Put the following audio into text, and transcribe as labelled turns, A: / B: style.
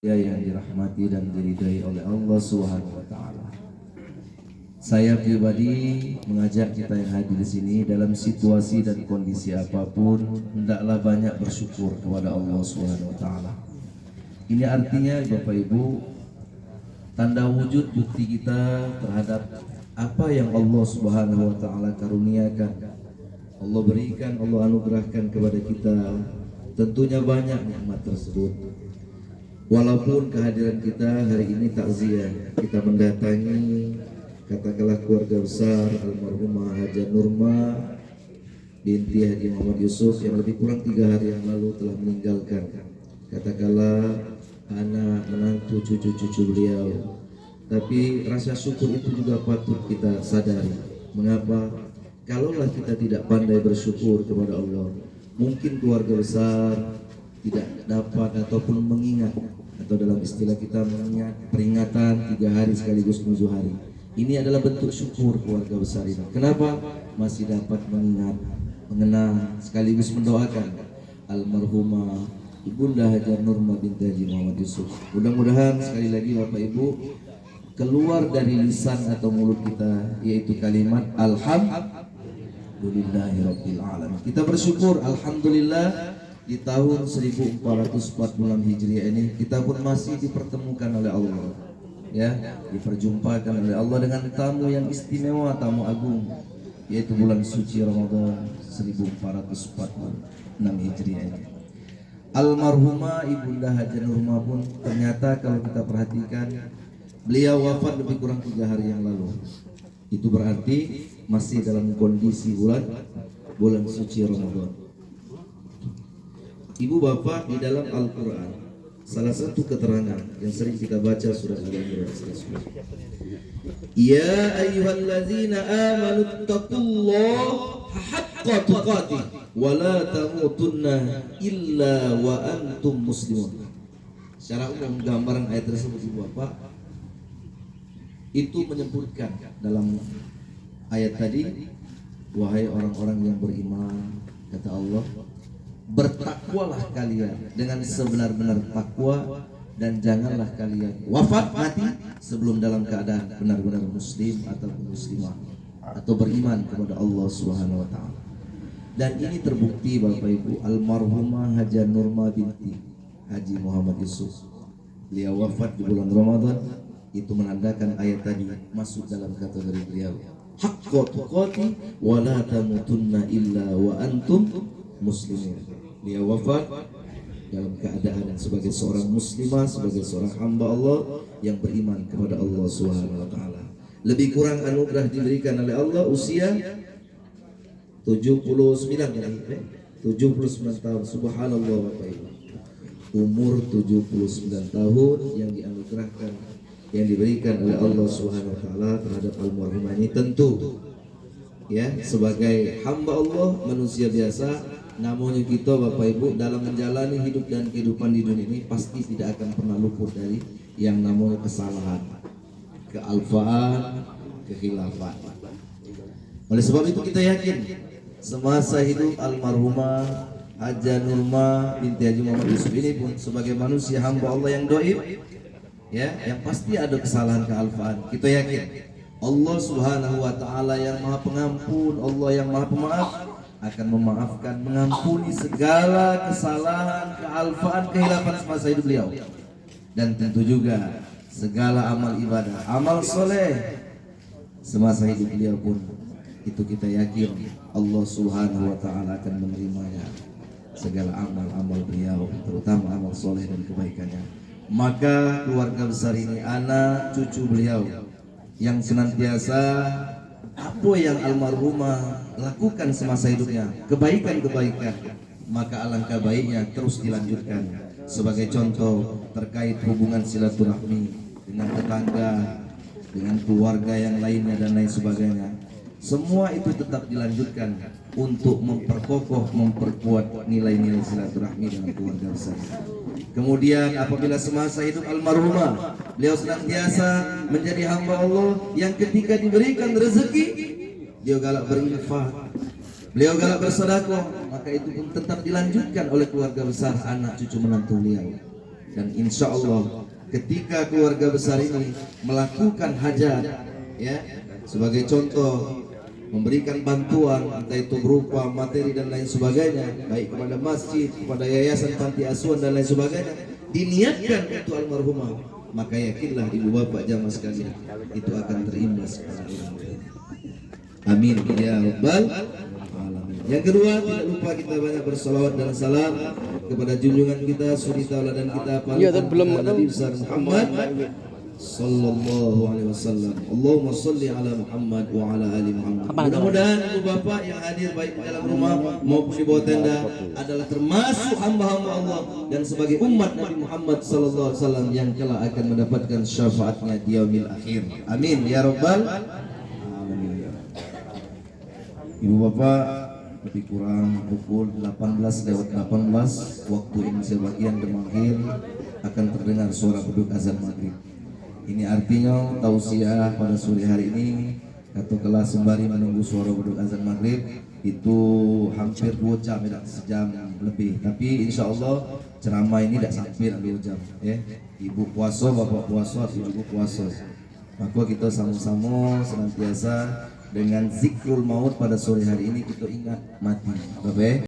A: Ya yang dirahmati dan diridai oleh Allah Subhanahu wa taala. Saya pribadi mengajak kita yang hadir di sini dalam situasi dan kondisi apapun hendaklah banyak bersyukur kepada Allah Subhanahu wa taala. Ini artinya Bapak Ibu, tanda wujud bukti kita terhadap apa yang Allah Subhanahu wa taala karuniakan. Allah berikan, Allah anugerahkan kepada kita tentunya banyak nikmat tersebut. Walaupun kehadiran kita hari ini takziah, kita mendatangi katakanlah keluarga besar almarhumah Haja Nurma binti Haji Muhammad Yusuf yang lebih kurang 3 hari yang lalu telah meninggalkan katakanlah anak, menantu, cucu-cucu beliau. Tapi rasa syukur itu juga patut kita sadari. Mengapa? Kalaulah kita tidak pandai bersyukur kepada Allah, mungkin keluarga besar tidak dapat ataupun mengingat, atau dalam istilah kita mengingat peringatan 3 hari sekaligus 7 hari. Ini adalah bentuk syukur keluarga besar ini. Kenapa? Masih dapat mengingat, mengenang, sekaligus mendoakan almarhumah Ibunda Hajar Nurma binti Haji Muhammad Yusuf. Mudah-mudahan sekali lagi Bapak Ibu keluar dari lisan atau mulut kita yaitu kalimat Alhamdulillahirabbil alamin. Kita bersyukur alhamdulillah di tahun 1446 Hijriah ini kita pun masih dipertemukan oleh Allah, ya, diperjumpakan oleh Allah dengan tamu yang istimewa, tamu agung, yaitu bulan suci Ramadan 1446 Hijriah ini. Almarhumah Ibunda Haja Nurma pun ternyata kalau kita perhatikan beliau wafat lebih kurang 3 hari yang lalu. Itu berarti masih dalam kondisi bulan suci Ramadan. Ibu bapak, di dalam Al-Quran salah satu keterangan yang sering kita baca surah Al-Imran. Ya ayyuhallazina amanu taqullaha haqqa tuqatih wa la tamutunna illa wa antum muslimun. Secara umum gambaran ayat tersebut ibu bapak itu menyebutkan dalam ayat tadi, wahai orang-orang yang beriman, kata Allah, bertakwalah kalian dengan sebenar-benar takwa dan janganlah kalian wafat mati sebelum dalam keadaan benar-benar muslim atau muslimah atau beriman kepada Allah Subhanahu wa taala. Dan ini terbukti Bapak Ibu, almarhumah Haja Nurma binti Haji Muhammad Yusuf, beliau wafat di bulan Ramadan. Itu menandakan ayat tadi masuk dalam kategori beliau haqqa tuqati wa la tamutunna illa wa antum muslimin. Dia wafat dalam keadaan sebagai seorang muslimah, sebagai seorang hamba Allah yang beriman kepada Allah Subhanahu wa taala. Lebih kurang anugerah diberikan oleh Allah usia 79 tahun. Subhanallah Bapak Ibu. Umur 79 tahun yang dianugerahkan, yang diberikan oleh Allah Subhanahu wa taala terhadap almarhumah ini, tentu ya sebagai hamba Allah, manusia biasa. Namun kita Bapak Ibu dalam menjalani hidup dan kehidupan di dunia ini pasti tidak akan pernah luput dari yang namanya kesalahan, kealfaan, kekhilafan. Oleh sebab itu kita yakin semasa hidup almarhumah Haja Nurma binti Haji Muhammad Yusuf ini pun sebagai manusia hamba Allah yang doib, ya, yang pasti ada kesalahan, kealfaan. Kita yakin Allah Subhanahu wa taala yang Maha Pengampun, Allah yang Maha Pemaaf akan memaafkan, mengampuni segala kesalahan, kealfaan, kehilafan semasa hidup beliau. Dan tentu juga segala amal ibadah, amal soleh semasa hidup beliau pun itu kita yakin Allah Subhanahu wa taala akan menerimanya, segala amal-amal beliau, terutama amal soleh dan kebaikannya. Maka keluarga besar ini, anak cucu beliau yang senantiasa apa yang almarhumah lakukan semasa hidupnya, kebaikan-kebaikan, maka alangkah baiknya terus dilanjutkan. Sebagai contoh terkait hubungan silaturahmi dengan tetangga, dengan keluarga yang lainnya dan lain sebagainya, semua itu tetap dilanjutkan untuk memperkokoh, memperkuat nilai-nilai silaturahmi dengan keluarga besar. Kemudian apabila semasa hidup almarhumah beliau senantiasa menjadi hamba Allah yang ketika diberikan rezeki beliau galak berinfak, beliau galak bersedekah, maka itu pun tetap dilanjutkan oleh keluarga besar, anak cucu menantu beliau. dan insya Allah ketika keluarga besar ini melakukan hajat, ya, sebagai contoh memberikan bantuan entah itu berupa materi dan lain sebagainya, baik kepada masjid, kepada yayasan panti asuhan dan lain sebagainya, diniatkan untuk almarhumah, maka yakinlah ibu bapak jamaah sekalian itu akan terimbas kepada orang lain. Amin ya rabbal alamin. Yang kedua, tidak lupa kita banyak bersalawat dan salam kepada junjungan kita, suri tauladan kita, Nabi besar Muhammad sallallahu alaihi wasallam. Allahumma shalli ala Muhammad wa ala ali Muhammad. Mudah-mudahan ibu bapak yang hadir baik di dalam rumah maupun di bawah tenda adalah termasuk hamba-hamba Allah dan sebagai umat Nabi Muhammad sallallahu alaihi wasallam yang kelak akan mendapatkan syafaatnya di yaumil akhir. Amin ya rabbal alamin. Ibu bapak, lebih kurang pukul 18:18 waktu Indonesia bagian Demangil akan terdengar suara beduk azan maghrib. Ini artinya tausiah pada sore hari ini atau kelas sembari menunggu suara beduk azan maghrib itu hampir 2 jam, tidak sejam lebih. Tapi insya Allah ceramah ini tidak sampai 2 jam. Ibu puasa, bapak puasa, ibu puasa. Maka kita sama-sama senantiasa dengan zikrul maut pada sore hari ini kita ingat mati. Bapak.